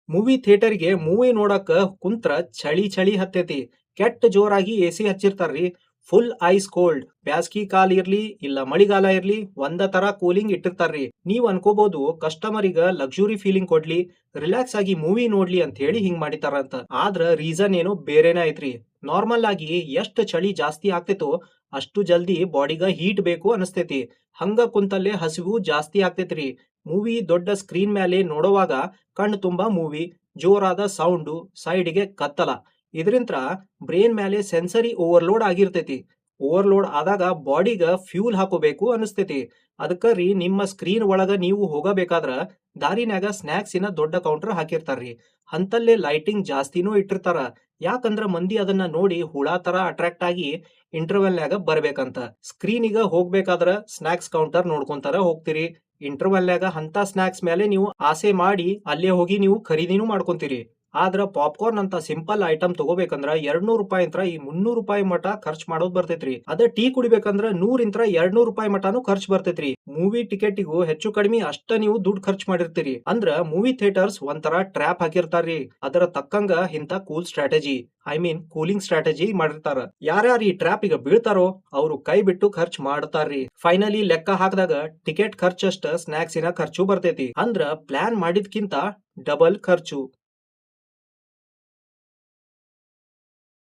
Movie ಥಿಯೇಟರ್ಗೆ movie ನೋಡಕ್ ಕುಂತ್ರ ಚಳಿ ಚಳಿ ಹತ್ತೈತಿ. ಕೆಟ್ಟ ಜೋರಾಗಿ ಎಸಿ ಹಚ್ಚಿರ್ತಾರ್ರಿ. Full ice cold. ಬ್ಯಾಸ್ಗಿ ಕಾಲ ಇರ್ಲಿ ಇಲ್ಲ ಮಳಿಗಾಲ ಇರ್ಲಿ ಒಂದ ತರ ಕೂಲಿಂಗ್ ಇಟ್ಟಿರ್ತಾರ್ರಿ. ನೀವ್ ಅನ್ಕೋಬಹುದು ಕಸ್ಟಮರಿಗ ಲಕ್ಸುರಿ ಫೀಲಿಂಗ್ ಕೊಡ್ಲಿ, ರಿಲ್ಯಾಕ್ಸ್ ಆಗಿ ಮೂವಿ ನೋಡ್ಲಿ ಅಂತ ಹೇಳಿ ಹಿಂಗ್ ಮಾಡಿತಾರ ಅಂತ. ಆದ್ರ ರೀಸನ್ ಏನೋ ಬೇರೆನೇ ಐತ್ರಿ. ನಾರ್ಮಲ್ ಆಗಿ ಎಷ್ಟ್ ಚಳಿ ಜಾಸ್ತಿ ಆಗ್ತೈತೋ ಅಷ್ಟು ಜಲ್ದಿ ಬಾಡಿಗ ಹೀಟ್ ಬೇಕು ಅನಸ್ತೈತಿ. ಹಂಗ ಕುಂತಲ್ಲೇ ಹಸಿವು ಜಾಸ್ತಿ ಆಗ್ತೈತ್ರಿ. ಮೂವಿ ದೊಡ್ಡ ಸ್ಕ್ರೀನ್ ಮೇಲೆ ನೋಡುವಾಗ ಕಣ್ಣು ತುಂಬಾ ಮೂವಿ, ಜೋರಾದ ಸೌಂಡು, ಸೈಡ್ಗೆ ಕತ್ತಲ. ಇದರಿಂತ್ರ ಬ್ರೇನ್ ಮೇಲೆ ಸೆನ್ಸರಿ ಓವರ್ಲೋಡ್ ಆಗಿರ್ತೈತಿ. ಓವರ್ಲೋಡ್ ಆದಾಗ ಬಾಡಿಗ ಫ್ಯೂಲ್ ಹಾಕೋಬೇಕು ಅನಿಸ್ತೈತಿ. ಅದಕ್ಕ ರೀ ನಿಮ್ಮ ಸ್ಕ್ರೀನ್ ಒಳಗ ನೀವು ಹೋಗಬೇಕಾದ್ರ ದಾರಿನ್ಯಾಗ ಸ್ನ್ಯಾಕ್ಸಿನ ದೊಡ್ಡ ಕೌಂಟರ್ ಹಾಕಿರ್ತಾರ್ರಿ. ಅಂತಲ್ಲೇ ಲೈಟಿಂಗ್ ಜಾಸ್ತಿನೂ ಇಟ್ಟಿರ್ತಾರ. ಯಾಕಂದ್ರ ಮಂದಿ ಅದನ್ನ ನೋಡಿ ಹುಳಾ ತರ ಅಟ್ರಾಕ್ಟ್ ಆಗಿ ಇಂಟರ್ವೆಲ್ನ್ಯಾಗ ಬರ್ಬೇಕಂತ. ಸ್ಕ್ರೀನಿಗ ಹೋಗ್ಬೇಕಾದ್ರ ಸ್ನ್ಯಾಕ್ಸ್ ಕೌಂಟರ್ ನೋಡ್ಕೊಂತಾರ ಹೋಗ್ತೀರಿ. ಇಂಟರ್ವೆಲ್ನ್ಯಾಗ ಅಂತ ಸ್ನ್ಯಾಕ್ಸ್ ಮೇಲೆ ನೀವು ಆಸೆ ಮಾಡಿ ಅಲ್ಲೇ ಹೋಗಿ ನೀವು ಖರೀದಿನೂ ಮಾಡ್ಕೊಂತೀರಿ. ಆದ್ರ ಪಾಪ್ಕಾರ್ನ್ ಅಂತ ಸಿಂಪಲ್ ಐಟಮ್ ತಗೋಬೇಕಂದ್ರ 200 ರೂಪಾಯಿ ಇಂತ್ರ ಈ 300 ರೂಪಾಯಿ ಮಟ ಖರ್ಚು ಮಾಡೋದ್ ಬರ್ತೈತ್ರಿ. ಅದ ಟೀ ಕುಡಿಬೇಕಂದ್ರ 100 ಇಂತ್ರ 200 ರೂಪಾಯಿ ಮಟಾನು ಖರ್ಚು ಬರ್ತೈತ್ರಿ. ಮೂವಿ ಟಿಕೆಟಿಗೂ ಹೆಚ್ಚು ಕಡಿಮೆ ಅಷ್ಟ ನೀವು ದುಡ್ಡು ಖರ್ಚು ಮಾಡಿರ್ತೀರಿ. ಅಂದ್ರ ಮೂವಿ ಥಿಯೇಟರ್ಸ್ ಒಂಥರ ಟ್ರ್ಯಾಪ್ ಹಾಕಿರ್ತಾರ್ರಿ. ಅದರ ತಕ್ಕಂಗ ಇಂತ ಕೂಲ್ ಸ್ಟ್ರಾಟಜಿ, ಕೂಲಿಂಗ್ ಸ್ಟ್ರಾಟಜಿ ಮಾಡಿರ್ತಾರ. ಯಾರ್ಯಾರು ಈ ಟ್ರ್ಯಾಪ್ ಈಗ ಬೀಳ್ತಾರೋ ಅವರು ಕೈ ಬಿಟ್ಟು ಖರ್ಚು ಮಾಡ್ತಾರ್ರಿ. ಫೈನಲಿ ಲೆಕ್ಕ ಹಾಕಿದಾಗ ಟಿಕೆಟ್ ಖರ್ಚಷ್ಟ ಸ್ನ್ಯಾಕ್ಸಿನ ಖರ್ಚು ಬರ್ತೈತಿ. ಅಂದ್ರ ಪ್ಲಾನ್ ಮಾಡಿದ್ಕಿಂತ ಡಬಲ್ ಖರ್ಚು.